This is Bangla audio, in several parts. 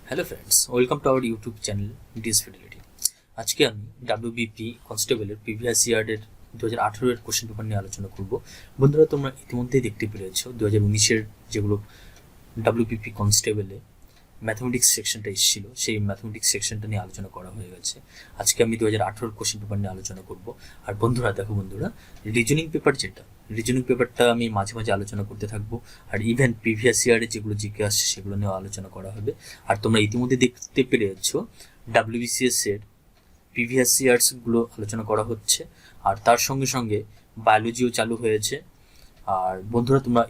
Hello friends, welcome to our YouTube channel DS fidelity. আজকে আমি ডাব্লিউবিপি কনস্টেবলের প্রিভিয়াস ইয়ারের 2018 কোশ্চেন পেপার নিয়ে আলোচনা করব। বন্ধুরা, তোমরা ইতিমধ্যেই দেখতে পেরেছো 2019-এর যেগুলো ডাব্লিউবিপি কনস্টেবলে ম্যাথমেটিক্স সেকশনটা এসেছিল, সেই ম্যাথমেটিক্স সেকশনটা নিয়ে আলোচনা করা হয়ে গেছে। আজকে আমি 2018 কোশ্চেন পেপার নিয়ে আলোচনা করব। আর বন্ধুরা দেখো, রিজনিং পেপার রিজনিং পেপারটা আমি মাঝে মাঝে আলোচনা করতে থাকবো। আর ইভেন প্রিভিয়াস ইয়ারে যেগুলো জিকে আসছে সেগুলো নিয়েও আলোচনা করা হবে। আর তোমরা ইতিমধ্যে দেখতে পেরেছো ডাব্লিউবিসিএস এর প্রিভিয়াস ইয়ার্সগুলো আলোচনা করা হচ্ছে। আর তার সঙ্গে সঙ্গে বায়োলজিও চালু হয়েছে। আর বন্ধুরা, তোমরা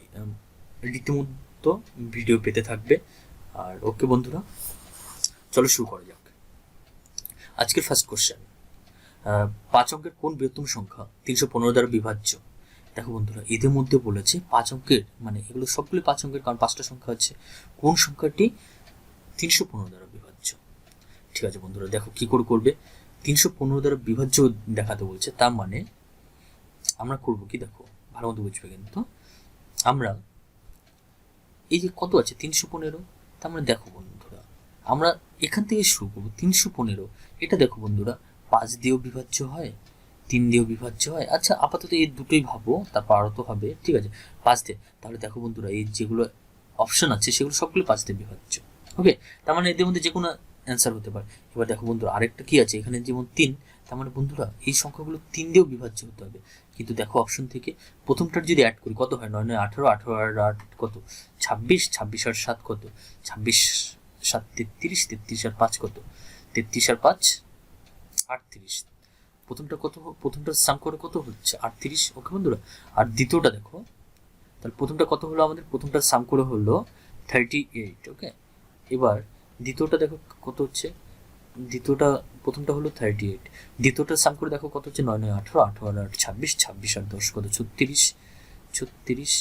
রীতিমতো ভিডিও পেতে থাকবে। আর ওকে বন্ধুরা, চলো শুরু করা যাক। আজকের ফার্স্ট কোশ্চেন, 5 অঙ্কের কোন বৃহত্তম সংখ্যা 315 দ্বারা বিভাজ্য? দেখো বন্ধুরা, এদের মধ্যে বলেছে 5 অঙ্কের, মানে এগুলো সবগুলো 5 অঙ্কের, কারণ 5টা সংখ্যা আছে। কোন সংখ্যাটি 315 দ্বারা বিভাজ্য? ঠিক আছে বন্ধুরা, দেখো কি করে করবে। 315 দ্বারা বিভাজ্য দেখাতে বলছে, তার মানে আমরা করবো কি, দেখো ভালো মতো বুঝবে। কিন্তু আমরা এই যে কত আছে 315, তার মানে দেখো বন্ধুরা, আমরা এখান থেকে শুরু করবো। 315 এটা দেখো বন্ধুরা, 5 দিয়েও বিভাজ্য হয়, 3 দিয়েও বিভাজ্য হয়। আচ্ছা, আপাতত এই দুটোই ভাবো, তারপর আরও তো হবে। ঠিক আছে, 5 দিয়ে। তাহলে দেখো বন্ধুরা, এই যেগুলো অপশন আছে সেগুলো সবগুলো 5 দিয়ে বিভাজ্য। ওকে, তার মানে এদের মধ্যে যে কোনো অ্যান্সার হতে পারে। এবার দেখো বন্ধুরা, আরেকটা কি আছে এখানে, যেমন 3, তার মানে বন্ধুরা এই সংখ্যাগুলো 3 দিয়েও বিভাজ্য হতে হবে। কিন্তু দেখো অপশন থেকে প্রথমটার যদি অ্যাড করি কত হয়, 9 9 18, 18 আর 8 কত 26, 26 আর 7 কত 26, 7 33, 33 আর 5 কত 33 আর 5 38। প্রথমটা কত, প্রথমটার সাম করে কত হচ্ছে 38। ওকে বন্ধুরা, আর দ্বিতীয়টা দেখো, তাহলে প্রথমটা কত হলো আমাদের, প্রথমটার সাম করে হলো 38। ওকে, এবার দ্বিতীয়টা দেখো কত হচ্ছে, দ্বিতীয়টা প্রথমটা হলো 38, দ্বিতীয়টার সাম করে দেখো কত হচ্ছে 9 9 18, 18 আর 8 26, 26 আর 10 কত 36, 36।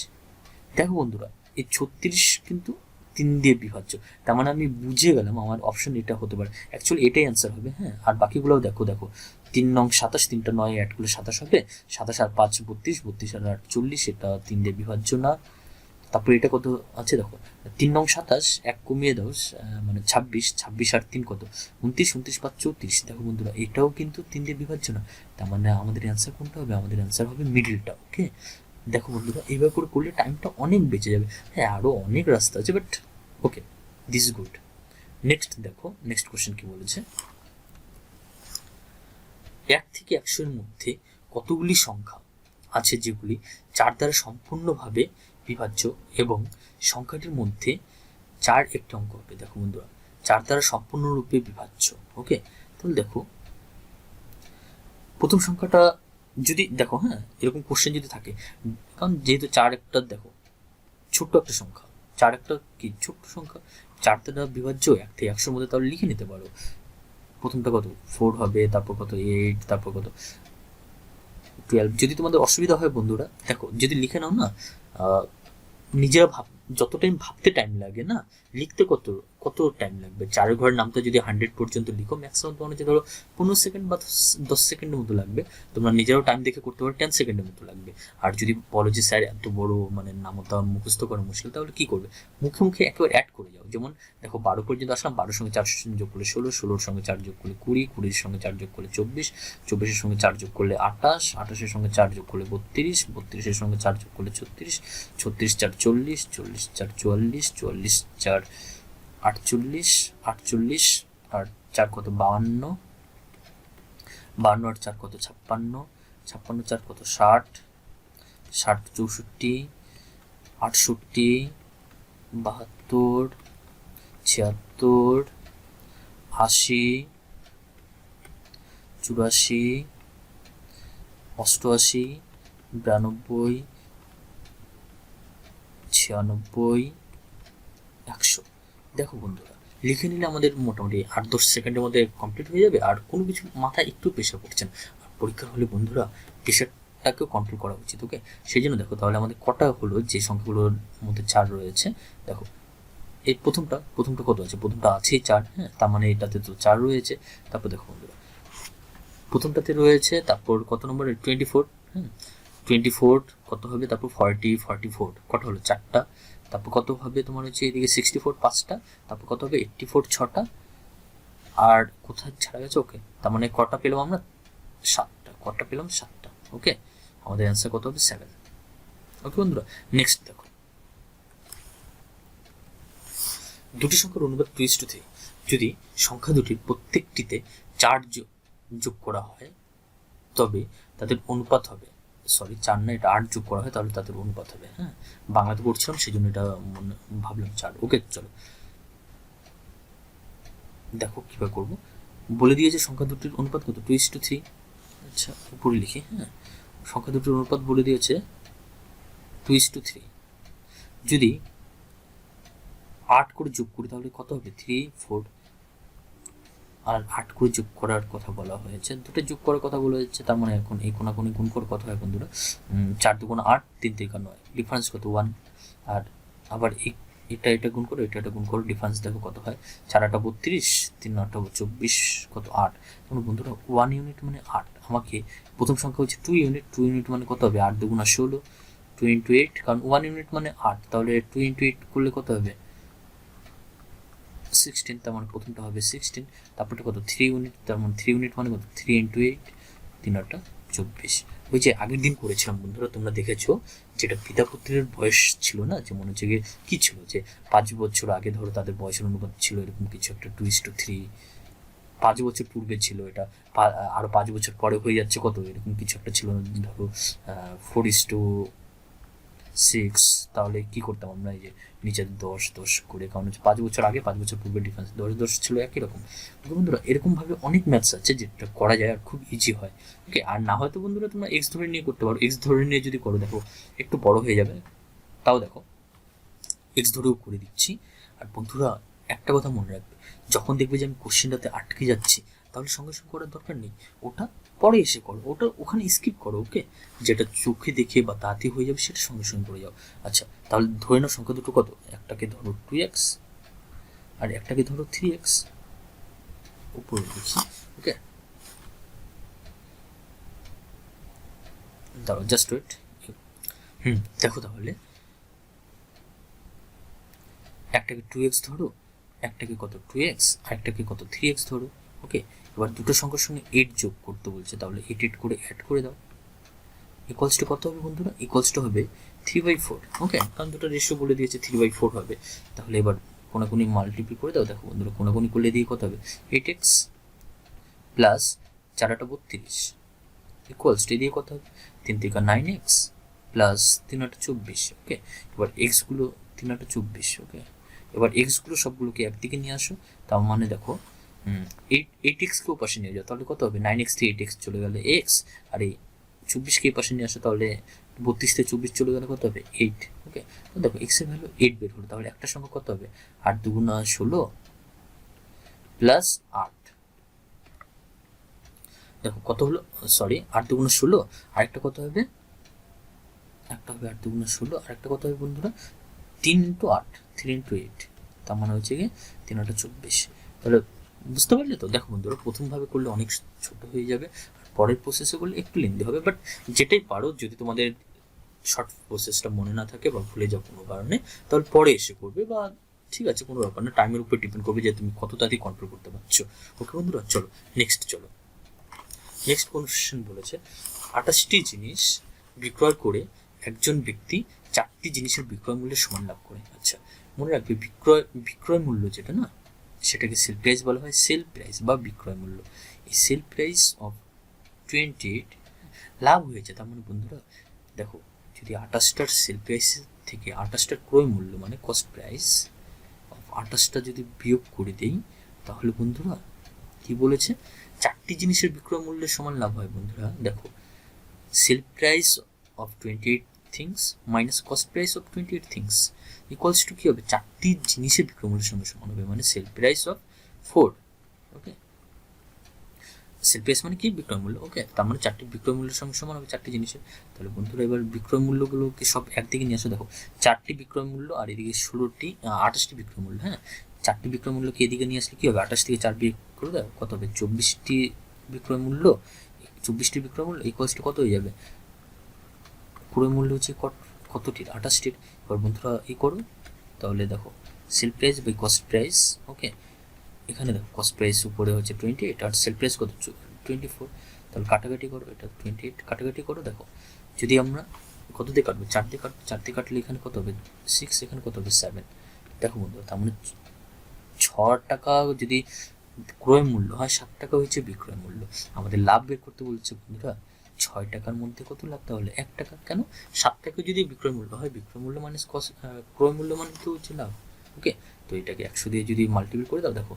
দেখো বন্ধুরা, এই 36 কিন্তু 3 দিয়ে বিভাজ্য। তার মানে আমি বুঝে গেলাম আমার অপশন এটা হতে পারে। অ্যাকচুয়ালি এটাই অ্যান্সার হবে। হ্যাঁ, আর বাকিগুলোও দেখো, 3 নং 27, 3টা 9 অ্যাড করলে 27 হবে, 27 আর 5 32, 32 আর 8 40, এটা 3 দিয়ে বিভাজ্য না। তারপর এটা কত আছে দেখো, 3 নং 27, 1 কমিয়ে দাও, মানে 26, 26 আর 3 কত 29, 29 5 34। দেখো বন্ধুরা, এটাও কিন্তু 3 দিয়ে বিভাজ্য না। তার মানে আমাদের অ্যান্সার কোনটা হবে, আমাদের অ্যান্সার হবে মিডলটা। ওকে, দেখো বন্ধুরা, এইভাবে করে করলে টাইমটা অনেক বেঁচে যাবে। হ্যাঁ, আরও অনেক রাস্তা আছে, but okay, this is good. Next দেখো, নেক্সট কোশ্চেন কি বলেছে, 1 থেকে 100 এর মধ্যে কতগুলি সংখ্যা আছে যেগুলি 4 দ্বারা সম্পূর্ণভাবে বিভাজ্য এবং সংখ্যাটির মধ্যে 4 একটি অঙ্ক হবে? দেখো বন্ধুরা, 4 দ্বারা সম্পূর্ণরূপে বিভাজ্য। ওকে, তাহলে দেখো প্রথম সংখ্যাটা যদি দেখো, হ্যাঁ এরকম কোশ্চেন যদি থাকে, কারণ যেহেতু 4 একটা দেখো ছোট্ট একটা সংখ্যা, 4 একটা কি ছোট্ট সংখ্যা, 4 দ্বারা বিভাজ্য 1 থেকে 100 মধ্যে, তাহলে লিখে নিতে পারো। প্রথমটা কত 4 হবে, তারপর কত 8, তারপর কত 12। যদি তোমাদের অসুবিধা হয় বন্ধুরা, দেখো যদি লিখে নাও না, নিজেরা যত টাইম ভাবতে টাইম লাগে না, লিখতে কত কত টাইম লাগবে। 4 ঘরের নামটা যদি 100 পর্যন্ত লিখো, ম্যাক্সিমাম তোমার হচ্ছে ধরো 15 সেকেন্ড বা 10 সেকেন্ডের মতো লাগবে। তোমরা নিজেরাও টাইম দেখে করতে পারো, 10 সেকেন্ডের মতো লাগবে। আর যদি বলো যে স্যার এত বড় মানে নামতা মুখস্থ করা মুশকিল, তাহলে কি করবে, মুখে মুখে একেবারে অ্যাড করে যাও। যেমন দেখো 12 পর্যন্ত আসলাম, 12 সঙ্গে 4 যোগ করলে 16, 16 সঙ্গে 4 যোগ করলে 20, 20 সঙ্গে 4 যোগ করলে 24, 24 সঙ্গে 4 যোগ করলে 28, 28 সঙ্গে 4 যোগ করলে 32, 32 সঙ্গে 4 যোগ করলে 36, 36 4 40, 40 4 44, 44 4 48, 48 আর 4 কত 52, 52 আর 4 কত 56, 56 4 কত 60, 60 64, 68, 72, 76, 80, 84, 88, 92, 96, 100। দেখো বন্ধুরা, লিখে নিলে আমাদের মোটামুটি 8-10 সেকেন্ডের মধ্যে কমপ্লিট হয়ে যাবে। আর কোনো কিছু মাথায় একটু প্রেশার পড়ছে না। আর পরীক্ষার হলে বন্ধুরা প্রেশারটাকেও কন্ট্রোল করা উচিত। ওকে, সেই জন্য দেখো তাহলে আমাদের কটা হলো, যে সংখ্যাগুলোর মধ্যে 4 রয়েছে। দেখো এই প্রথমটা কত আছে, প্রথমটা আছেই 4। হ্যাঁ, তার মানে এটাতে তো 4 রয়েছে। তারপর দেখো বন্ধুরা, প্রথমটাতে রয়েছে, তারপর কত নম্বর 24। হ্যাঁ, 24 কত হবে, তারপর 40, 44 কটা হলো 4টা, তারপর কত হবে তোমার হচ্ছে এদিকে 64 5টা, তারপর কত হবে 84 6টা, আর কোথায় ছাড়া গেছে, ওকে, তার মানে কটা পেলাম আমরা 7টা, কটা পেলাম 7টা, ওকে, আমাদের অ্যান্সার কত হবে 7। ওকে বন্ধুরা, নেক্সট দেখো, দুটি সংখ্যার অনুপাত 2:3, যদি সংখ্যা দুটির প্রত্যেকটিতে 4 যোগ করা হয় তবে তাদের অনুপাত হবে, সরি 4 না, এটা 8 যোগ করা হয় তাহলে তাদের অনুপাত হবে। হ্যাঁ, বাংলাতে পড়ছিলাম সেই জন্য এটা ভাবলাম 4। ওকে, চলো দেখো কীভাবে করবো। বলে দিয়েছে সংখ্যা দুটির অনুপাত কত, 2:3। আচ্ছা, উপরে লিখি। হ্যাঁ, সংখ্যা দুটির অনুপাত বলে দিয়েছে 2:3। যদি 8 করে যোগ করি তাহলে কত হবে, 3 4, আর 8 করে যোগ করার কথা বলা হয়েছে, দুটো যোগ করার কথা বলা হয়েছে, তার মানে এখন এই কোনাকুনি গুণ করে কত হয় বন্ধুরা, 4 2 8, 3 3 9, ডিফারেন্স কত 1, আর আবার এটা গুণ করো, এটা গুণ করো, ডিফারেন্স দেখো কত হয়, 4 8 32, 3 9 24, কত 8। তখন বন্ধুরা 1 ইউনিট মানে 8, আমাকে প্রথম সংখ্যা হচ্ছে 2 ইউনিট, 2 ইউনিট মানে কত হবে, 8 2 16, 2 × 8, কারণ 1 ইউনিট মানে 8, তাহলে 2 × 8 করলে কত হবে 16, তার মানে প্রথমটা হবে 16, তারপরটা কত 3 ইউনিট, তার মানে 3 ইউনিট মানে কত 3 × 8, 3 8 24। ওই যে আগের দিন করেছিলাম বন্ধুরা, তোমরা দেখেছো, যেটা পিতা পুত্রের বয়স ছিল না, যে মনে হচ্ছে কি ছিল, যে 5 বছর আগে ধরো তাদের বয়সের অনুপাত ছিল এরকম কিছু একটা 2:3, 5 বছর পূর্বে ছিল এটা, আরো 5 বছর পরে হয়ে যাচ্ছে কত, এরকম কিছু একটা ছিল ধরো 4:6, তাহলে কি করতাম আমরা, এই যে নিচে 10 10 করে, কারণ হচ্ছে 5 বছর আগে 5 বছর পূর্বে ডিফারেন্স 10 10 ছিল একই রকম। বন্ধুরা এরকমভাবে অনেক ম্যাথস আছে যেটা করা যায় আর খুব ইজি হয়। ওকে, আর না হয়তো বন্ধুরা তোমরা এক্স ধরে নিয়ে করতে পারো, এক্স ধরে নিয়ে যদি করো দেখো একটু বড় হয়ে যাবে, তাও দেখো এক্স ধরেও করে দিচ্ছি। আর বন্ধুরা একটা কথা মনে রাখবে, যখন দেখবে যে আমি কোশ্চেনটাতে আটকে যাচ্ছি তাহলে সঙ্গে সঙ্গে করার দরকার নেই, ওটা পরে এসে করো, ওটা ওখানে স্কিপ করো। ওকে, যেটা চোখে দেখে বা তাতে হয়ে যাবে সেটা সঙ্গে সঙ্গে করে যাও। আচ্ছা, তাহলে ধরে নাও সংখ্যা দুটো কত, একটাকে ধরো 2x আর একটাকে ধরো 3x, উপরে লিখছি। ওকে, দাঁড়াও জাস্ট ওয়েট। দেখো তাহলে একটাকে 2x ধরো, একটাকে কত 2x, আর একটাকে কত 3x ধরো। ওকে, এবার দুটো সংখ্যার সঙ্গে 8 যোগ করতে বলছে, তাহলে 8 8 করে অ্যাড করে দাও। ইকুয়ালস টু কত হবে বন্ধুরা, ইকুয়ালস টু হবে 3/4। ওকে, কারণ দুটো রেশিও বলে দিয়েছে 3/4 হবে। তাহলে এবার কোনাকুনি মাল্টিপ্লাই করে দাও। দেখো বন্ধুরা কোনাকুনি করলে দিয়ে কত হবে, 8x প্লাস 4 8 32 ইকুয়ালস টু দিয়ে কত হবে, 3 3 9x প্লাস 3 8 24। ওকে, এবার এক্সগুলো 3 8 24। ওকে, এবার এক্সগুলো সবগুলোকে একদিকে নিয়ে আসো, তার মানে দেখো 8x-কে পাশে নিয়ে যাও, তাহলে কত হবে 9x থেকে 8x চলে গেলে x, আর এই 24-কে পাশে নিয়ে আসো, তাহলে 32 থেকে 24 চলে গেলে কত হবে 8। ওকে, তো দেখো x এর ভ্যালু 8 বের হলো, তাহলে একটা সংখ্যা কত হবে 8 2 16 প্লাস 8। দেখো কত হলো, সরি 8 2 16, আরেকটা কত হবে, একটা হবে 8 2 16, আরেকটা কত হবে বন্ধুরা 3 × 8, 3 × 8, তার মানে হচ্ছে কি 3 8 24। তাহলে বুঝতে পারলে তো। দেখো বন্ধুরা প্রথমভাবে করলে অনেক ছোট হয়ে যাবে, আর পরের প্রসেসে করলে একটু লেন্দি হবে, বাট যেটাই পারো, যদি তোমাদের শর্ট প্রসেসটা মনে না থাকে বা ভুলে যাও কোনো কারণে, তাহলে পরে এসে করবে, বা ঠিক আছে কোনো ব্যাপার না, টাইমের উপর ডিপেন্ড করবে যে তুমি কত তাড়াতাড়ি কন্ট্রোল করতে পারছো। ওকে বন্ধুরা, চলো নেক্সট কোশ্চেন বলেছে 28টি জিনিস বিক্রয় করে একজন ব্যক্তি 4টি জিনিসের বিক্রয় মূল্যের সমান লাভ করে। আচ্ছা, মনে রাখবে বিক্রয় মূল্য যেটা না, সেটাকে সেল প্রাইস বলা হয়, সেল প্রাইস বা বিক্রয় মূল্য। এই সেল প্রাইস অফ 28 লাভ হয়েছে, তার মানে বন্ধুরা দেখো, যদি 28টার সেল প্রাইস থেকে 28টার ক্রয় মূল্য মানে কস্ট প্রাইস অফ 28টা যদি বিয়োগ করে দেই, তাহলে বন্ধুরা কি বলেছে, 4টি জিনিসের বিক্রয় মূল্যের সমান লাভ হয়। বন্ধুরা দেখো, sell price of 28 things minus cost price of 28 things equals to কি হবে, 4টি জিনিসের বিক্রয় মূল্যের সঙ্গে সমান হবে, মানে sell price of 4। Okay, sell price মানে কি, বিক্রয় মূল্য। ওকে, তার মানে 4টি বিক্রয় মূল্যের সঙ্গে সমান হবে 4টি জিনিসের। তাহলে বন্ধুরা এবার বিক্রয় মূল্যগুলোকে সব একদিকে নিয়ে আসো। দেখো 4টি বিক্রয় মূল্য আর এদিকে 28টি বিক্রয় মূল্য। হ্যাঁ, 4টি বিক্রয় মূল্যকে এদিকে নিয়ে আসলে কি হবে, 28 থেকে 4 বিয়োগ করে দাও, কত হবে 24টি বিক্রয় মূল্য, 24টি বিক্রয় মূল্য ইকুয়ালস টু কত হয়ে যাবে, ক্রয় মূল্য হচ্ছে কতটির, 28টির। এবার বন্ধুরা এই করো, তাহলে দেখো sell price by cost price. Okay, এখানে দেখো কস্ট প্রাইস উপরে হচ্ছে 28 আর সেল প্রাইস কত 24, তাহলে কাটাকাটি করো, এটা 28 কাটাকাটি করো। দেখো যদি আমরা কত দিয়ে কাটবো, 4 দিয়ে কাটবো, 4 দিয়ে কাটলে এখানে কত হবে 6, এখানে কত হবে 7। দেখো বন্ধুরা তার মানে 6 টাকা যদি ক্রয় মূল্য হয়, 7 টাকা হচ্ছে বিক্রয় মূল্য। আমাদের লাভ বের করতে বলছে বন্ধুরা, 6 টাকার মধ্যে কত লাভ, তাহলে 1 টাকা। কেন 7 টাকা যদি বিক্রয় মূল্য হয়, বিক্রয় মূল্য মানে ক্রয় মূল্য মানে তো হচ্ছে লাভ। ওকে, তো এটাকে 100 দিয়ে যদি মাল্টিপ্লাই করে দাও, দেখো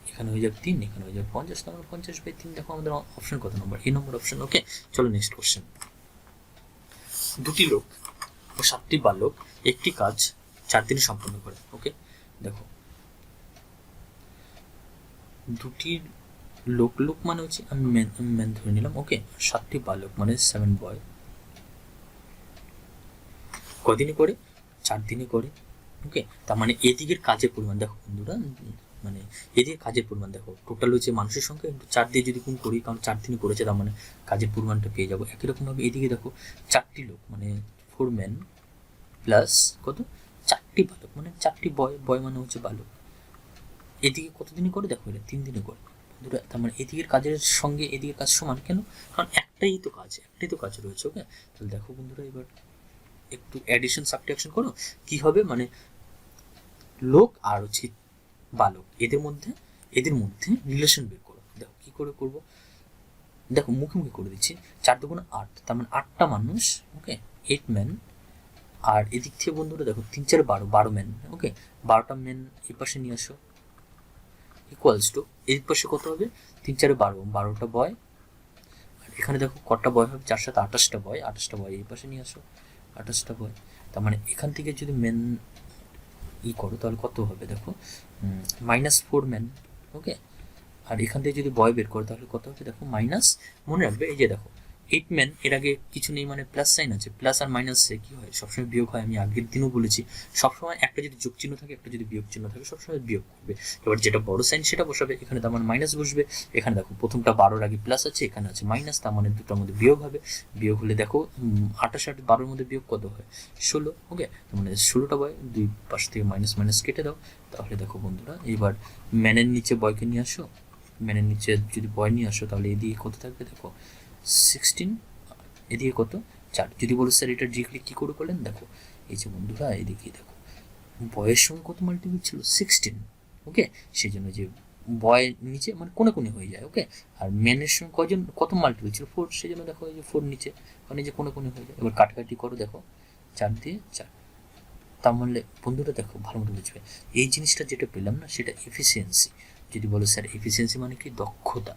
এখানে হয়ে যাবে 3, এখানে হয়ে যাবে 50, তাহলে 50/3। দেখো আমাদের অপশন কত নম্বর, এই নম্বর অপশন। ওকে, চলো নেক্সট কোশ্চেন। দুটি লোক ও 7টি বালক একটি কাজ 4 দিনে সম্পন্ন করে। ওকে, দেখো দুটি লোক, লোক মানে হচ্ছে আমি ম্যান ধরে নিলাম। ওকে, 7টি বালক মানে 7 বয় কদিনে করে, 4 দিনে করে। ওকে, তার মানে এদিকের কাজের পরিমাণ দেখো বন্ধুরা, মানে এদিকে কাজের পরিমাণ দেখো, টোটাল হচ্ছে মানুষের সংখ্যা কিন্তু 4 দিয়ে যদি গুণ করি, কারণ 4 দিনে করেছে, তার মানে কাজের পরিমাণটা পেয়ে যাবো। একই রকমভাবে এদিকে দেখো 4টি লোক মানে 4 ম্যান প্লাস কত 4টি বালক মানে 4টি বয়, বয় মানে হচ্ছে বালক। এদিকে কত দিনে করে, দেখো এটা 3 দিনে করে বন্ধুরা। তার মানে এদিকের কাজের সঙ্গে এদিকের কাজ সমান। কেন, কারণ একটাই তো কাজ রয়েছে। ওকে, তাহলে দেখো বন্ধুরা এবার একটু অ্যাডিশন সাবট্রাকশন করো, কি হবে মানে লোক আর হচ্ছে বালক এদের মধ্যে রিলেশন বের করো। দেখো কি করে করবো, দেখো মুখে করে দিচ্ছি। 4 দুগুণ 8, তার মানে 8টা মানুষ। ওকে, 8 ম্যান। আর এদিক থেকে বন্ধুরা দেখো 3 4 12 ম্যান। ওকে, 12টা ম্যান এই পাশে নিয়ে আসো, ইকুয়ালস টু এই পাশে কত হবে 3 4 12টা বয়। আর এখানে দেখো কটা বয় হবে, 4 7 28টা বয়, 28টা বয় এই পাশে নিয়ে আসো, 28টা বয়। তার মানে এখান থেকে যদি ম্যান করো তাহলে কত হবে, দেখো -4 ম্যান। ওকে, আর এখান থেকে যদি বয় বের করো তাহলে কত হবে, দেখো মাইনাস। মনে রাখবে এই যে দেখো 8 ম্যান, এর আগে কিছু নেই মানে প্লাস সাইন আছে, প্লাস আর মাইনাসে কি হয় সবসময় বিয়োগ হয়। আমি আগের দিনও বলেছি, সবসময় একটা যদি যোগ চিহ্ন থাকে, একটা যদি বিয়োগ চিহ্ন থাকে, সবসময় বিয়োগ করবে। এবার যেটা বড় সাইন সেটা বসাবে, এখানে তার মানে মাইনাস বসবে। এখানে দেখো প্রথমটা 12-র আগে প্লাস আছে, এখানে আছে মাইনাস, তার মানে দুটোর মধ্যে বিয়োগ হবে। বিয়োগ হলে দেখো 28 আর 12-র মধ্যে বিয়োগ কত হয় 16। ওকে, তার মানে 16টা বয়, দুই পাশ থেকে মাইনাস মাইনাস কেটে দাও। তাহলে দেখো বন্ধুরা এবার ম্যানের নিচে বয়কে নিয়ে আসো, ম্যানের নিচে যদি বয় নিয়ে আসো তাহলে এদিকে কত থাকবে, দেখো 16, এদিকে কত 4। যদি বলো স্যার এটা ডিরেক্টলি কী করে করলেন, দেখো এই যে বন্ধুরা এদিকে দেখো বয়ের সঙ্গে কত মাল্টিপল ছিল 16। ওকে, সেই জন্য যে বয়ের নিচে মানে কোনে হয়ে যায়। ওকে, আর ম্যানের সঙ্গে কত মাল্টিপল ছিল 4, সেই জন্য দেখো এই যে 4 নিচে, মানে যে কোনে হয়ে যায়। এবার কাটাকাটি করো, দেখো 4 দিয়ে 4। তার মানে বন্ধুরা দেখো ভালো মতো বুঝবে, এই জিনিসটা যেটা পেলাম না সেটা এফিসিয়েন্সি। যদি বলো স্যার এফিসিয়েন্সি মানে কি, দক্ষতা।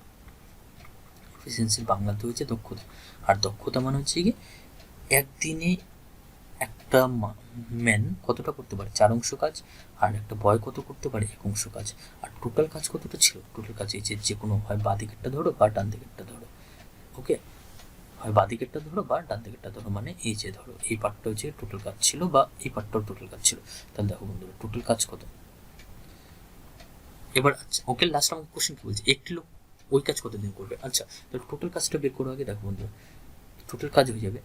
এফিসিয়েন্সির বাংলাতে হচ্ছে দক্ষতা। আর দক্ষতা মানে হচ্ছে কি একদিনে একটা ম্যান কতটা করতে পারে 4 অংশ কাজ, আর একটা বয় কত করতে পারে 1 অংশ কাজ। আর টোটাল কাজ কতটা ছিল, টোটাল কাজ এই যে কোনো হয় বাঁ দিকেরটা ধরো বা ডান দিকেরটা ধরো। ওকে, হয় বাঁ দিকেরটা ধরো বা ডান দিকেরটা ধরো, মানে এই যে ধরো এই পার্টটা হচ্ছে টোটাল কাজ ছিল বা এই পার্টটাও টোটাল কাজ ছিল। তাহলে দেখো বন্ধুরা টোটাল কাজ কত। এবার আচ্ছা ওকে, লাস্ট আমাকে কোশ্চেন কি বলছে, একটি লোক ওই কাজ কতদিন করবে। আচ্ছা, তো টোটাল কাজটা বের করো আগে। দেখো বন্ধুরা টোটাল কাজ হয়ে যাবে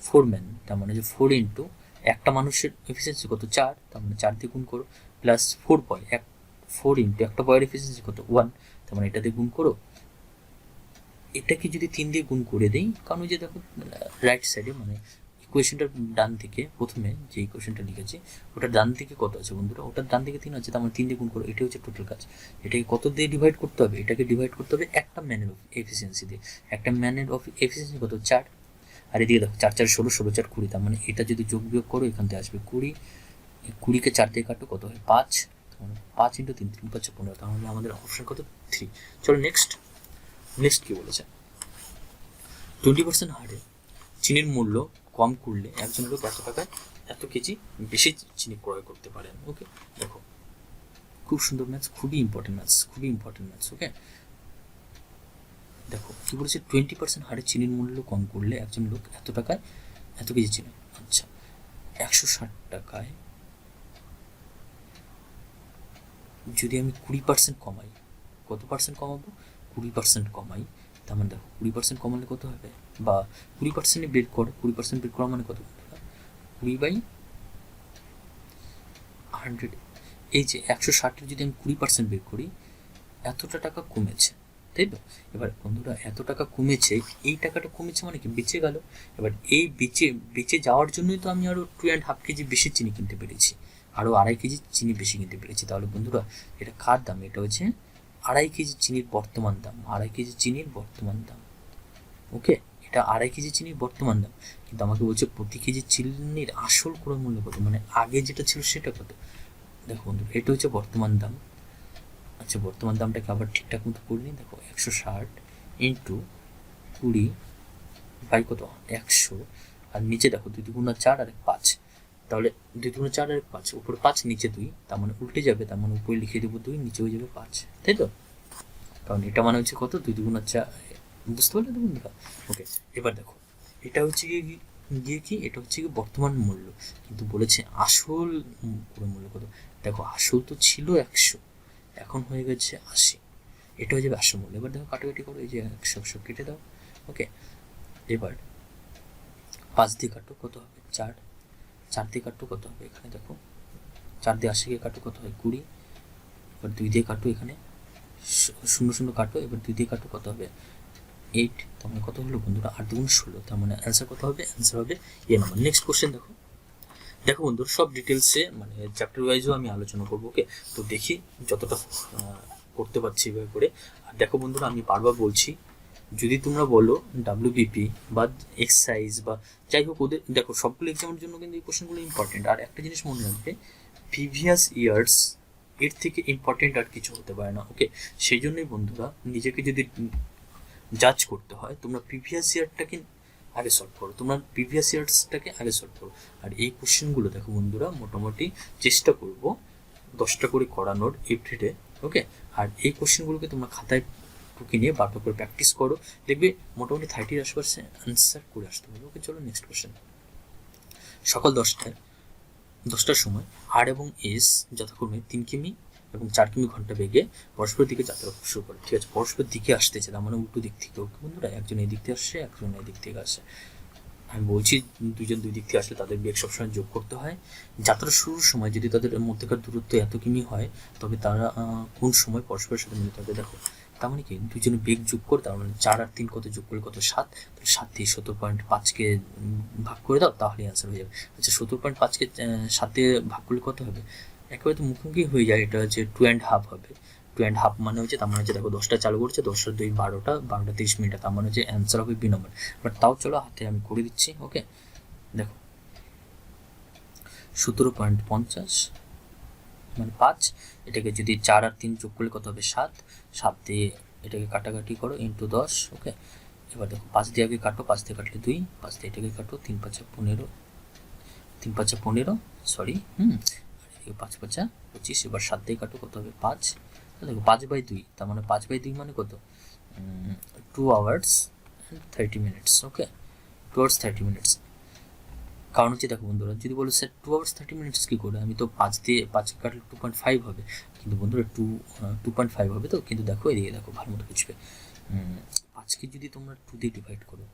4 ম্যান, তার মানে যে 4 ইন্টু একটা মানুষের এফিসিয়েন্সি কত 4, তার মানে 4 দিয়ে গুণ করো, প্লাস 4 বয়, 4 ইন্টু একটা বয়ের এফিসিয়েন্সি কত 1, তার মানে এটা দিয়ে গুণ করো। এটাকে যদি 3 দিয়ে গুণ করে দেই, কারণ ওই যে দেখো রাইট সাইডে মানে ইকুয়েশনটার ডান দিকে প্রথমে যে ইকুয়েশনটা লিখেছি ওটার ডান দিকে কত আছে বন্ধুরা, ওটার ডান দিকে 3 আছে, তার মানে 3 দিয়ে গুণ করো, এটাই হচ্ছে টোটাল কাজ। এটাকে কত দিয়ে ডিভাইড করতে হবে, এটাকে ডিভাইড করতে হবে একটা ম্যানের এফিসিয়েন্সি দিয়ে। একটা ম্যানের এফিসিয়েন্সি কত 4, আর এদিকে দেখো 4 4 16, 16 4 20, তার মানে এটা যদি যোগ বিয়োগ করো এখান থেকে আসবে 20, 20কে 4 দিয়ে কাটো কত হয় 5, 5 ইন্টু 3 3 5 15, তাহলে আমাদের অপশন কত 3। চলো নেক্সট কি বলেছে, 20% হারে চিনির মূল্য কম করলে একজন লোক এত টাকায় এত কেজি বেশি চিনি ক্রয় করতে পারেন। ওকে, দেখো খুব সুন্দর ম্যাথস, খুবই ইম্পর্টেন্ট ম্যাথস। ওকে, দেখো কি বলেছে 20% হারে চিনির মূল্য কম করলে একজন লোক এত টাকায় এত কেজি চিনি। আচ্ছা, 160 টাকায় যদি আমি 20% কমাই, কত পার্সেন্ট কমাবো 20% কমাই, তার মানে দেখো 20% কমালে কত হবে, বা 20% বের করো, 20% বের করা মানে কত, 20/160 100, এই যে 160-এর যদি আমি 20% বের করি, এতটা টাকা কমেছে, তাই তো? এবার বন্ধুরা এত টাকা কমেছে, এই টাকাটা কমেছে মানে কি বেঁচে গেল। এবার এই বেঁচে যাওয়ার জন্যই তো আমি আরও 2.5 কেজি বেশি চিনি কিনতে পেরেছি, আরও 2.5 কেজি চিনি বেশি কিনতে পেরেছি। তাহলে বন্ধুরা এটা কার দাম? এটা হচ্ছে 2.5 কেজি চিনির বর্তমান দাম, 2.5 কেজি চিনির বর্তমান দাম। ওকে, এটা 2.5 কেজি চিনির বর্তমান দাম, কিন্তু আমাকে বলছে প্রতি কেজি চিনির আসল ক্রয় মূল্য কত, মানে আগে যেটা ছিল সেটা কত। দেখো বন্ধু, এটা হচ্ছে বর্তমান দাম। আচ্ছা, বর্তমান দামটাকে আবার ঠিকঠাক মতো করে নিই। দেখো 160 ইন্টু 20 বাই কত 100, আর নিচে দেখো 2 দুগুণা 4 আর 5, তাহলে 2 দুগুণা 4 আর 5, উপরে 5 নিচে 2, তার মানে উল্টে যাবে, তার মানে উপরে লিখে দেবো 2, নিচে হয়ে যাবে 5, তাই তো? কারণ এটা মানে হচ্ছে কত 2 দুগুণা 4, বুঝতে পারলে তো বন্ধুরা? ওকে, এবার দেখো এটা হচ্ছে কি এটা হচ্ছে কি বর্তমান মূল্য, কিন্তু বলেছে আসল মূল্য কত। দেখো আসল তো ছিল 100, এখন হয়ে গেছে 80, এটা হয়ে যাবে আসল মূল্য। এবার দেখো কাটাকাটি করো, এই যে 100 কেটে দাও। ওকে, এবার 5 দিয়ে কাটো কত হবে 4, 4 দিয়ে কাটো কত হবে, এখানে দেখো 4 দিয়ে 80-কে কাটো কত হয় 20, এবার 2 দিয়ে কাটো, এখানে 0 কাটো, এবার 2 দিয়ে কাটো কত হবে 8, তার মানে কত হলো বন্ধুরা 8 দুগুণ 16, তার মানে অ্যান্সার কত হবে? অ্যান্সার হবে এ নাম্বার। নেক্সট কোশ্চেন দেখো বন্ধুরা সব ডিটেলসে মানে চ্যাপ্টার ওয়াইজও আমি আলোচনা করবো। ওকে, তো দেখি যতটা করতে পারছি এভাবে করে। আর দেখো বন্ধুরা আমি বারবার বলছি, যদি তোমরা বলো ডাব্লিউবিপি বা এক্সাইজ বা যাই হোক, ওদের দেখো সবগুলো এক্সামের জন্য কিন্তু এই কোশ্চেনগুলো ইম্পর্টেন্ট। আর একটা জিনিস মনে রাখবে, প্রিভিয়াস ইয়ার্স এর থেকে ইম্পর্টেন্ট আর কিছু হতে পারে না। ওকে, সেই জন্যই বন্ধুরা নিজেকে যদি জাজ করতে হয়, তোমরা প্রিভিয়াস ইয়ারটাকে আগে সলভ করো, তোমরা প্রিভিয়াস ইয়ার্সটাকে আগে সলভ করো। আর এই কোশ্চেনগুলো দেখো বন্ধুরা মোটামুটি চেষ্টা করবো 10টা করে করানোর এভরিডে। ওকে, আর এই কোশ্চেনগুলোকে তোমরা খাতায় টুকে নিয়ে বারবার করে প্র্যাকটিস করো, দেখবে মোটামুটি 30-এর আশপাশে অ্যান্সার করে আসতে পারবে। ওকে, চলো নেক্সট কোশ্চেন। সকাল 10টার সময় আর এবং এস যথাক্রমে 3 কিমি এবং 4 কিমি ঘন্টা বেগে পরস্পরের দিকে যাত্রা শুরু করে। ঠিক আছে, পরস্পরের দিকে আসতেছে, তার মানে উল্টো দিক থেকে। ওকে বন্ধুরা, একজন এই দিক থেকে আসছে, একজন এই দিক থেকে আসছে। আমি বলছি দুজন দুই দিক থেকে আসলে তাদের বেগ সবসময় যোগ করতে হয়। যাত্রা শুরুর সময় যদি তাদের মধ্যেকার দূরত্ব এত কিমি হয়, তবে তারা কোন সময় পরস্পরের সাথে মিলিত হবে। দেখো তার মানে কি দুজনে বেগ যোগ করে, তার মানে 4 আর 3 কত যোগ করলে কত 7, তাহলে 7 দিয়ে 17.5-কে ভাগ করে দাও, তাহলে অ্যান্সার হয়ে যাবে। আচ্ছা, 17.5-কে 7 দিয়ে ভাগ করলে কত হবে? একেবারে তো মুখোমুখি হয়ে যায়, এটা হচ্ছে 2.5 হবে। 2.5 মানে হচ্ছে, তার মানে হচ্ছে দেখো 10টা চালু করছে, 10 আর 2 12টা, 12টা 30 মিনিট, তার মানে হচ্ছে অ্যান্সার হবে বি নম্বর। বাট তাও চলো হাতে আমি করে দিচ্ছি। ওকে, দেখো 17.50 মানে 5, এটাকে যদি 4 আর 3 যোগ করলে কত হবে 7, 7 দিয়ে এটাকে কাটাকাটি করো ইন্টু 10। ওকে, এবার দেখো 5 দিয়ে আগে কাটো, 5 দিয়ে কাটলে 2, 5 দিয়ে এটাকে কাটো, 3 5 15, 3 5 15, সরি, আর এদিকে 5 5 25, এবার 7 দিয়ে কাটো কত হবে 5, দেখো 5/2, তার মানে 5/2 মানে কত 2 hours 30 minutes। ওকে, 2 hours 30 minutes। কারণ হচ্ছে দেখো বন্ধুরা, যদি বলো স্যার 2 hours 30 minutes কী করে, আমি তো 5 দিয়ে 5 কাটলে 2.5 হবে, কিন্তু বন্ধুরা 2.5 হবে তো, কিন্তু দেখো এদিকে দেখো ভালো মতো বুঝবে। 5কে যদি তোমরা 2 দিয়ে ডিভাইড করো,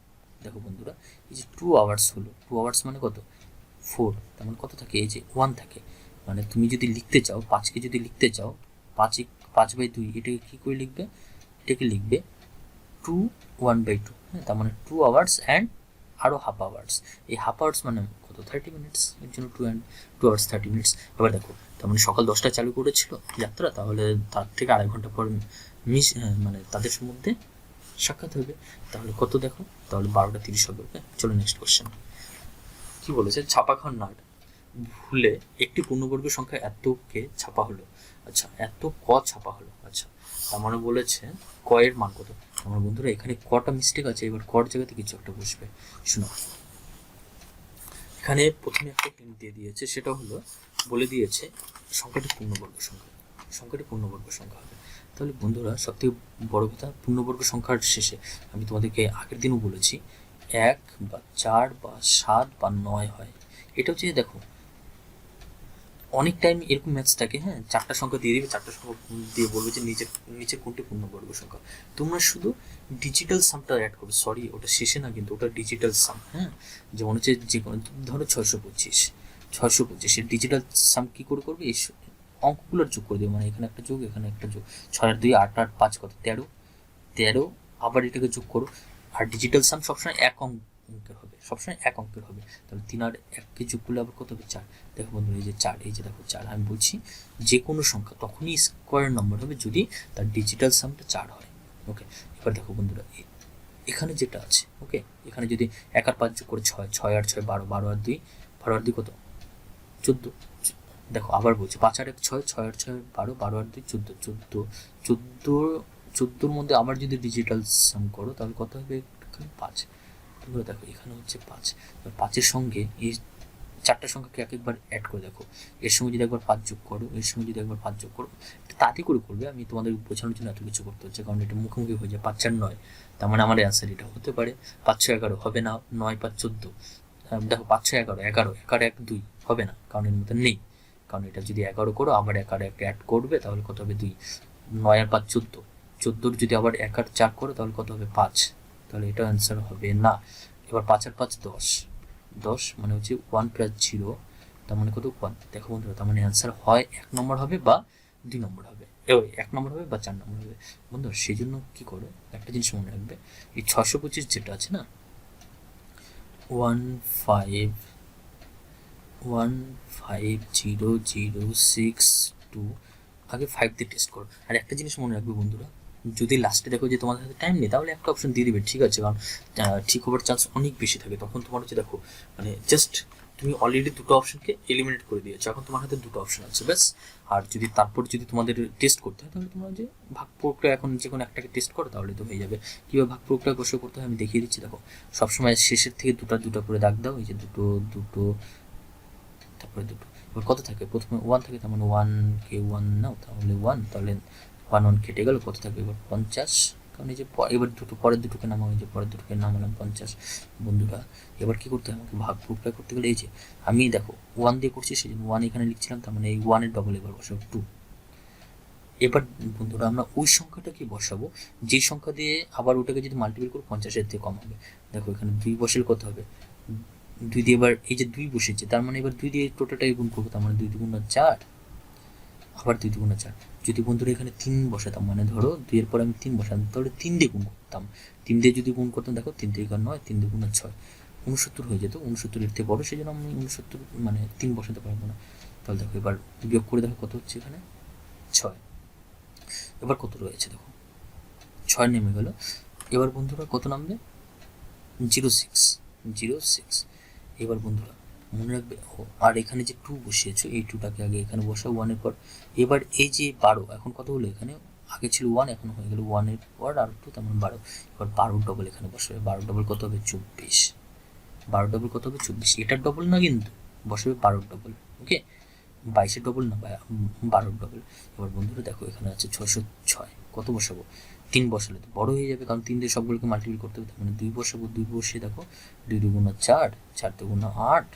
দেখো বন্ধুরা এই যে 2 hours হলো, 2 hours মানে কত 4, তার মানে কত থাকে, এই যে 1 থাকে। মানে তুমি যদি লিখতে চাও 5কে যদি লিখতে চাও 5/2, এটাকে কী করে লিখবে, এটাকে লিখবে 2 1/2। হ্যাঁ, তার মানে 2 hours অ্যান্ড আরও হাফ আওয়ার্স। এই হাফ আওয়ার্স মানে কত 30 মিনিটস, এর জন্য 2 hours 30 minutes। এবার দেখো তার মানে সকাল 10টায় চালু করেছিল যাত্রা, তাহলে তার থেকে 2.5 ঘন্টা পর মানে তাদের মধ্যে সাক্ষাৎ হবে, তাহলে কত দেখো, তাহলে 12টা 30 হবে। ওকে, চলো নেক্সট কোশ্চেন। কি বলেছে, ছাপাখানা নাট ভুলে একটি পূর্ণবর্গ সংখ্যা এতকে ছাপা হলো। আচ্ছা, এত ক ছাপা হলো। আচ্ছা, তার মানে বলেছে ক এর মান কত। আমার বন্ধুরা এখানে কটা মিস্টেক আছে, এবার কর জায়গাতে কিছু একটা বসবে। শোনো, এখানে প্রথমে একটা হিন্ট দিয়ে দিয়েছে, সেটা হলো বলে দিয়েছে সংখ্যাটি পূর্ণবর্গ সংখ্যা, সংখ্যাটি পূর্ণবর্গ সংখ্যা হবে। তাহলে বন্ধুরা সবথেকে বড় কথা, পূর্ণবর্গ সংখ্যার শেষে আমি তোমাদেরকে আগের দিনও বলেছি 1 বা 4 বা 7 বা 9 হয়। এটা হচ্ছে দেখো অনেক টাইম এরকম ম্যাথস থাকে। হ্যাঁ, 4টা সংখ্যা দিয়ে দিবে, 4টা সংখ্যা দিয়ে বলবে যে নিচে কোনটি পূর্ণবর্গ সংখ্যা। তোমরা শুধু ডিজিটাল সামটা অ্যাড করবে, সরি ওটা শেষে না, কিন্তু ওটা ডিজিটাল সাম। হ্যাঁ, যেমন হচ্ছে যে কোনো ধরো 625, 625 ডিজিটাল সাম কী করে করবে, এই অঙ্কগুলোর যোগ করে দেবে, মানে এখানে একটা যোগ এখানে একটা যোগ, 6 আর 2 8 8 5 কত 13, আবার এটাকে যোগ করো। আর ডিজিটাল সাম সবসময় এক অঙ্কের হবে, সবসময় এক অঙ্কের হবে। তাহলে 3 আর 1কে যোগ করলে আবার কত হবে 4। দেখো বন্ধুরা এই যে 4, এই যে দেখো 4, আমি বলছি যে কোনো সংখ্যা তখনই স্কোয়ার নম্বর হবে যদি তার ডিজিটাল সামটা 4 হয়। ওকে, এবার দেখো বন্ধুরা এখানে যেটা আছে, ওকে, এখানে যদি 1 আর 5 যোগ করে 6, 6 আর 6 12, 12 আর 2, 12 আর 2 কত 14। দেখো আবার বলছি 5 আর 1 6, 6 আর 6 12, 12 আর 2 14, 14 মধ্যে আবার যদি ডিজিটাল সাম করো তাহলে কত হবে, এখানে 5। তোমরা দেখো এখানে হচ্ছে 5, 5-এর সঙ্গে এই 4টা সংখ্যাকে এক একবার অ্যাড করে দেখো, এর সঙ্গে যদি একবার 5 যোগ করো, এর সঙ্গে যদি একবার 5 যোগ করো, তাড়াতাড়ি করে করবে, আমি তোমাদের বোঝানোর জন্য এত কিছু করতে হচ্ছে, কারণ এটা মুখোমুখি হয়ে যায়। 5 আর 9, তার মানে আমার অ্যান্সার এটা হতে পারে 5 6 11 হবে না, 9 5 14। দেখো 5 6 11, 11 1 আর 1 2 হবে না, কারণ এর মধ্যে নেই, কারণ এটা যদি 11 করো আবার 1 আর 1 অ্যাড করবে তাহলে কত হবে 2, 9 আর 5 14, 14 যদি আবার 1 আর 4 করো তাহলে কত হবে 5, তাহলে এটা অ্যান্সার হবে না। এবার 5 আর 5 10, 10 মানে হচ্ছে 1 প্লাস 0, তার মানে কত 1। দেখো বন্ধুরা তার মানে অ্যান্সার হয় 1 নম্বর হবে বা 2 নম্বর হবে, 1 নম্বর হবে বা 4 নম্বর হবে। বন্ধুরা সেই জন্য কী করো, একটা জিনিস মনে রাখবে, এই 625 যেটা আছে না, 15006 আগে 5 দিয়ে টেস্ট করো। আর একটা জিনিস মনে রাখবে বন্ধুরা, যদি লাস্টে দেখো যে তোমাদের হাতে টাইম নেই তাহলে একটা অপশন দিয়ে দিবে, ঠিক আছে, কারণ ঠিক হওয়ার চান্স অনেক বেশি থাকে। তখন তোমার হচ্ছে দেখো মানে জাস্ট তুমি অলরেডি দুটো অপশনকে এলিমিনেট করে দিয়েছো, এখন তোমার হাতে দুটো অপশন আছে ব্যাস। আর যদি তারপর যদি তোমাদের টেস্ট করতে হয় তাহলে তোমরা যে ভাগ প্রক্রিয়া এখন যে কোনো একটাকে টেস্ট করো তাহলে তো হয়ে যাবে। কীভাবে ভাগ প্রক্রিয়া বসে করতে হয় আমি দেখিয়ে দিচ্ছি। দেখো সবসময় শেষের থেকে দুটো করে দাগ দাও, এই যে দুটো তারপরে দুটো, এবার কত থাকে, প্রথমে 1 থাকে, তার মানে 1কে 1 নাও, তাহলে 1, তাহলে 1 কেটে গেল, কত থাকবে এবার 50, কারণ এই যে এবার পরের দুটোকে নামাও, এই যে পরের দুটোকে নামালাম 50। বন্ধুরা এবার কি করতে হয়, আমাকে ভাগ প্রক্রিয়া করতে গেলে এই যে আমি দেখো 1 দিয়ে করছি সেই জন্য 1 এখানে লিখছিলাম, তার মানে এই 1-এর ডবল এবার বসাবো 2। এবার বন্ধুরা আমরা ওই সংখ্যাটাকে বসাবো যেই সংখ্যা দিয়ে আবার ওটাকে যদি মাল্টিপ্লাই করবো 50-এর থেকে কম হবে। দেখো এখানে 2 বসালে কত হবে, 2 দিয়ে এবার এই যে 2 বসেছে, তার মানে এবার 2 দিয়ে টোটালটাই গুণ করবো, তার মানে 2 2 4, আবার 2 2 4। যদি বন্ধুরা এখানে 3 বসাতাম, মানে ধরো 2 এর পর আমি 3 বসাতাম, তাহলে 3 দিয়ে গুণ করতাম, 3 দিয়ে যদি গুণ করতাম, দেখো 3 থেকে 9, 3 দিয়ে গুণ 6, 69 হয়ে যেত। 69 এর থেকে বড়, সেই জন্য আমি 69 মানে 3 বসাতে পারবো না। তাহলে দেখো এবার বিয়োগ করে দেখো কত হচ্ছে, এখানে 6। এবার কত রয়েছে দেখো 6 নেমে গেল। এবার বন্ধুরা কত নামবে, 06। এবার বন্ধুরা মনে রাখবে, আর এখানে যে 2 বসিয়েছো এই 2টাকে আগে এখানে বসাও 1-এর পর। এবার এই যে 12, এখন কত হলো, এখানে আগে ছিল 1, এখন হয়ে গেল 1-এর পর আর 2, তার মানে 12। এবার 12 ডবল এখানে বসাবে, 12 ডবল কত হবে 24, 12 ডবল কত হবে 24, এটার ডবল না কিন্তু, বসাবে 12 ডবল, ওকে, 22-এর ডবল না, 12 ডবল। এবার বন্ধুরা দেখো এখানে আছে 606, কত বসাবো, 3 বসালে তো বড় হয়ে যাবে, কারণ 3 দিয়ে সবগুলোকে মাল্টিপ্লাই করতে হবে, মানে 2 বসাবো, 2 বসিয়ে দেখো 2 2 4, 4 2 8,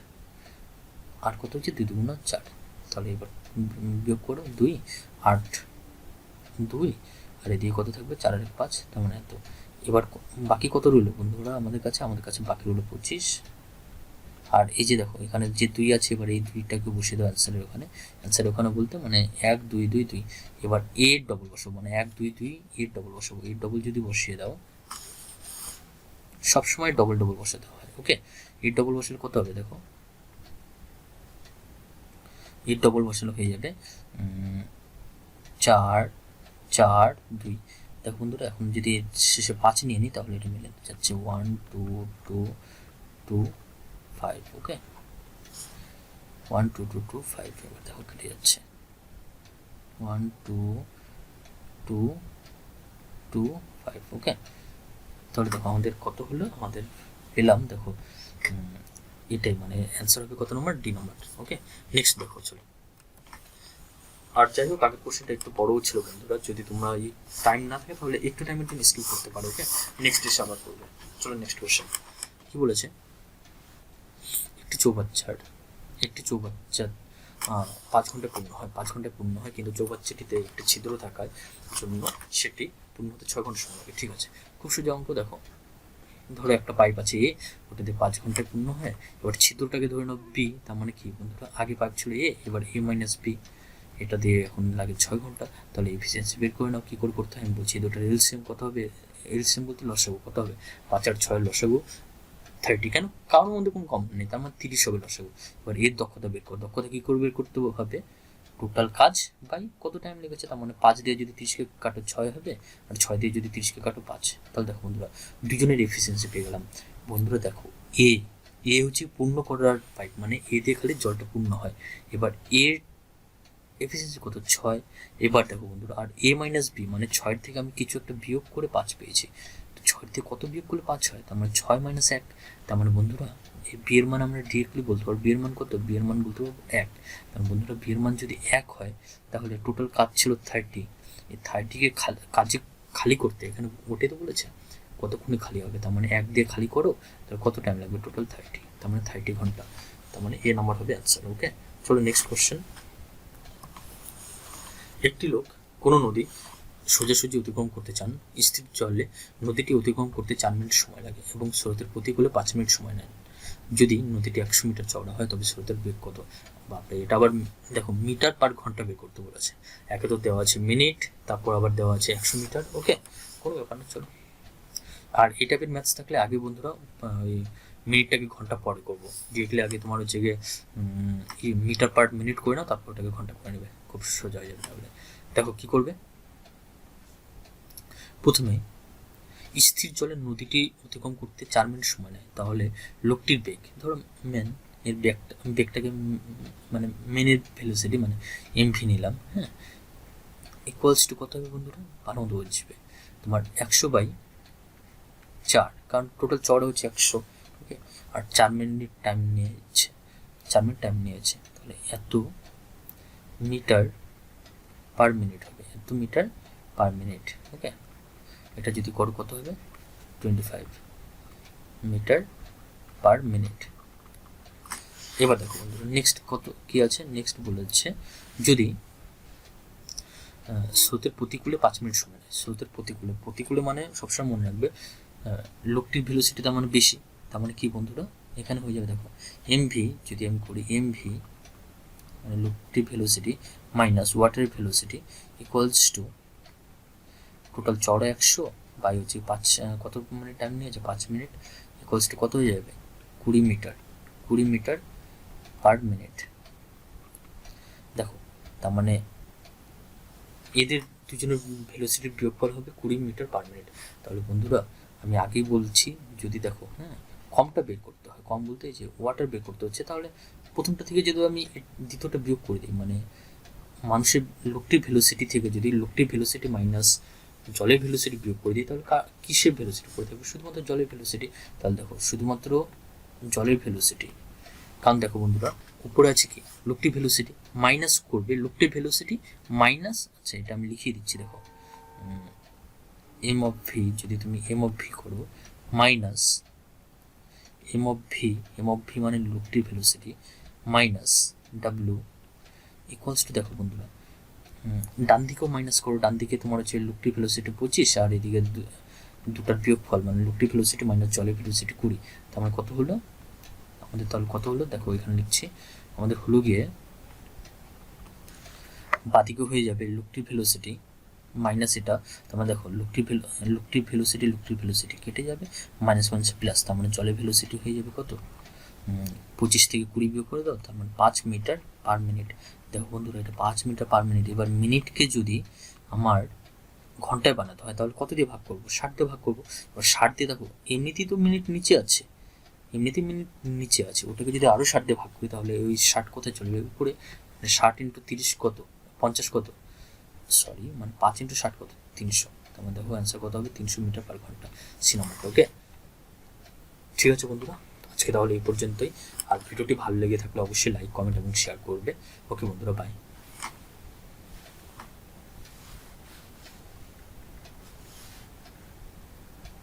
আর কত হচ্ছে 2 2 4। তাহলে এবার বিয়োগ করো 2 8 2, আর এদিকে কত থাকবে 4 আর 1 5, তার মানে এত। এবার বাকি কত রইল বন্ধুরা আমাদের কাছে বাকি রইল 25। আর এই যে দেখো এখানে যে 2 আছে, এবার এই 2টাকে বসিয়ে দাও অ্যান্সারের ওখানে বলতে, মানে 1 2 2 2। এবার 8 ডবল বসাবো, মানে 1 2 2 8 ডবল বসাবো। 8 ডবল যদি বসিয়ে দাও, সবসময় ডবল বসাতে হয়, ওকে। 8 ডবল বসালে কত হবে দেখো, 8 ডবল বসালে হয়ে যাবে 4 4 2। দেখো বন্ধুরা এখন যদি শেষে 5 নিয়ে নিই তাহলে এটা মিলে যাচ্ছে 1 2 2 2 5, ওকে, 1 2 2 2 5। এবার দেখো কেটে যাচ্ছে 1 2 2 2 5, ওকে। তাহলে দেখো আমাদের কত হলো, আমাদের পেলাম দেখো এটাই, মানে অ্যান্সার হবে কত নম্বর, ডি নম্বর, ওকে। নেক্সট দেখো চলো। আর যাই হোক আগের কোশ্চেনটা একটু বড়ও ছিল বন্ধুরা, যদি তোমরা এই টাইম না থাকে তাহলে একটু টাইমের জন্য স্কিপ করতে পারো, ওকে। নেক্সট এসে আবার করবে। চলো নেক্সট কোশ্চেন কি বলেছে, একটি চৌবাচ্চার 5 ঘন্টায় পূর্ণ হয়, কিন্তু চৌবাচ্চাটিতে একটি ছিদ্র থাকার জন্য সেটি পূর্ণ হতে 6 ঘন্টা সময় লাগে, ঠিক আছে। খুব সোজা অঙ্ক, দেখো ধরো একটা পাইপ আছে এ, ওটা দিয়ে 5 ঘন্টায় পূর্ণ হয়। এবার ছিদ্রটাকে ধরে নাও বি, তার মানে কি বন্ধুরা আগে পাইপ ছিল এ, এবার এ মাইনাস বি, এটা দিয়ে এখন লাগে 6 ঘন্টা। তাহলে এফিসিয়েন্সি বের করে নাও, কী করে করতে হয় আমি বলছি। দুটোর এলসিএম কত হবে, এলসিএম বলতে লসাগু কত হবে, 5 আর 6 লসাগু 30, কেন কারোর মধ্যে কোনো কম নেই, তার মানে 30 হবে লসাগু। এবার এর দক্ষতা বের করো, দক্ষতা কী করে বের করতে হবে, টোটাল কাজ বাই কত টাইম লেগেছে, তার মানে 5 দিয়ে যদি 30কে কাটো 6 হবে, আর 6 দিয়ে যদি 30কে কাটো 5। তাহলে দেখো বন্ধুরা দুজনের এফিসিয়েন্সি পেয়ে গেলাম। বন্ধুরা দেখো এ এ হচ্ছে পূর্ণ করার পাইপ, মানে এ দিয়ে খালি জলটা পূর্ণ হয়। এবার এর এফিসিয়েন্সি কত, 6। এবার দেখো বন্ধুরা আর এ মাইনাস বি, মানে 6 থেকে আমি কিছু একটা বিয়োগ করে 5 পেয়েছি। তো 6 থেকে কত বিয়োগ করলে 5 হয়, তার মানে 6 মাইনাস 1। তার মানে বন্ধুরা এই বি এর মান আমরা ডিরেক্টলি বলতে পারবো, বি এর মান কত, বি এর মান বলতে পারবো 1। কারণ বন্ধুরা বি এর মান যদি 1 হয় তাহলে টোটাল কাজ ছিল 30। এই 30কে কাজে খালি করতে এখানে ওটাই তো বলেছে কতক্ষণে খালি হবে, তার মানে 1 দিয়ে খালি করো, তাহলে কত টাইম লাগবে, টোটাল 30, তার মানে 30 ঘন্টা। তার মানে এ নাম্বার হবে অ্যান্সার। ওকে, চলো নেক্সট কোশ্চেন। একটি লোক কোনো নদী সোজাসুজি অতিক্রম করতে চান, স্থির জলে নদীটি অতিক্রম করতে 4 মিনিট সময় লাগে এবং স্রোতের প্রতিকূলে 5 মিনিট সময় নেন। যদি নদীটি 100 মিটার চওড়া হয় তবে স্রোতের বেগ কত। বাপরে, এটা আবার দেখো মিটার পার ঘন্টা বের করতে বলেছে। একে তো দেওয়া আছে মিনিট, তারপর আবার দেওয়া আছে 100 মিটার। ওকে, কোনো ব্যাপার না, চলো। আর এই টাইপের ম্যাথস থাকলে আগে বন্ধুরা ওই মিনিটটাকে ঘন্টা পরে করবো, ডিরেক্টলি আগে তোমার হচ্ছে গিয়ে মিটার পার মিনিট করে নাও, তারপর ওটাকে ঘন্টা করে নেবে, খুব সোজা হয়ে যাবে। তাহলে দেখো কি করবে, প্রথমে স্থির জলে নদীটি অতিক্রম করতে 4 মিনিট সময় নেয়, তাহলে লোকটির বেগ, ধরো ম্যান এর বেগটাকে মানে মেনের ভেলোসিটি মানে এমভি নিলাম, হ্যাঁ, ইকুয়ালস টু কত হবে বন্ধুরা, ভালো মতো বুঝবে, তোমার 100/4, কারণ টোটাল চড়া হচ্ছে 100। ওকে, আর 4 মিনিট টাইম নিয়েছে, 4 মিনিট টাইম নিয়েছে, তাহলে এত মিটার পার মিনিট হবে, এত মিটার পার মিনিট। ওকে, এটা যদি করো কত হবে, 25 মিটার পার মিনিট। এবার দেখো বন্ধুরা নেক্সট কত কি আছে, নেক্সট বলেছে যদি স্রোতের প্রতিকূলে 5 মিনিট সময় নেয়, স্রোতের প্রতিকূলে মানে সবসময় মনে রাখবে লোকটির ভেলোসিটি তার মানে বেশি, তার মানে কি বন্ধুরা এখানে হয়ে যাবে, দেখো এমভি যদি আমি করি, এমভি মানে লোকটির ভেলোসিটি মাইনাস ওয়াটারের ভেলোসিটি ইকুয়ালস টু টোটাল চড়া 100 বাই হচ্ছে 5 কত মিনিট টাইম নিয়েছে, 5 মিনিট, ইকুয়ালস টু কত হয়ে যাবে, 20 মিটার, 20 মিটার পার মিনিট। দেখো তার মানে এদের দুজনের ভেলোসিটির বিয়োগফল হবে 20 মিটার পার মিনিট। তাহলে বন্ধুরা আমি আগেই বলছি, যদি দেখো হ্যাঁ কমটা বের করতে হয়, কম বলতে যে ওয়াটার বের করতে হচ্ছে, তাহলে প্রথমটা থেকে যদি আমি দ্বিতীয়টা বিয়োগ করে দিই, মানে মানুষের লোকটির ভেলোসিটি থেকে যদি লোকটির ভেলোসিটি মাইনাস জলের ভেলোসিটি বিয়োগ করে দিই, তাহলে কিসের ভেলোসিটি করে থাকবে, শুধুমাত্র জলের ভেলোসিটি। তাহলে দেখো শুধুমাত্র জলের ভেলোসিটি, কারণ দেখো বন্ধুরা উপরে আছে কি লোকটির ভেলোসিটি, মাইনাস করবে লোকটির ভেলোসিটি মাইনাস, আচ্ছা এটা আমি লিখিয়ে দিচ্ছি, দেখো এম অফ ভি, যদি তুমি এম অফ ভি করো মাইনাস এম অফ ভি মানে লোকটির velocity minus W equals to, দেখো বন্ধুরা ডান দিকেও মাইনাস করো, ডান দিকে তোমার হচ্ছে লোকটির ভেলোসিটি 25 আর এদিকে দুটার বিয়োগফল মানে লোকটির ভেলোসিটি মাইনাস জলের ভেলোসিটি 20, তার মানে কত হলো আমাদের, তাহলে কত হলো দেখো এখানে লিখছি, আমাদের হলো গিয়ে বাদিকে হয়ে যাবে লোকটির ভেলোসিটি মাইনাস এটা, তার মানে দেখো লোকটির ভেলোসিটি কেটে যাবে, মাইনাস মাইনাস প্লাস, তার মানে জলের ভেলোসিটি হয়ে যাবে কত, 25 থেকে 20 বিয়োগ করে দাও, তার মানে 5 মিটার পার মিনিট। দেখো বন্ধুরা এটা 5 মিটার পার মিনিট। এবার মিনিটকে যদি আমার ঘন্টায় বানাতে হয় তাহলে কত দিয়ে ভাগ করবো, 60 দিয়ে ভাগ করবো। এবার 60 দিয়ে দেখো এমনিতেই তো মিনিট নিচে আছে, মিনিট নিচে আছে, ওটাকে যদি আরও 60 দিয়ে ভাগ করি তাহলে ওই 60 কোথায় চলে যাবে উপরে, 60 × 30 কত, 50 কত, সরি মানে 5 × 60 কত, 300, তার মানে দেখো অ্যান্সার কত হবে, 300 মিটার পার ঘন্টা, সি নাম্বারটা। ওকে, ঠিক আছে বন্ধুরা আজকে তাহলে এই পর্যন্তই। আর ভিডিওটি ভালো লেগে থাকলে অবশ্যই লাইক, কমেন্ট এবং শেয়ার করবে। ওকে বন্ধুরা, বাই।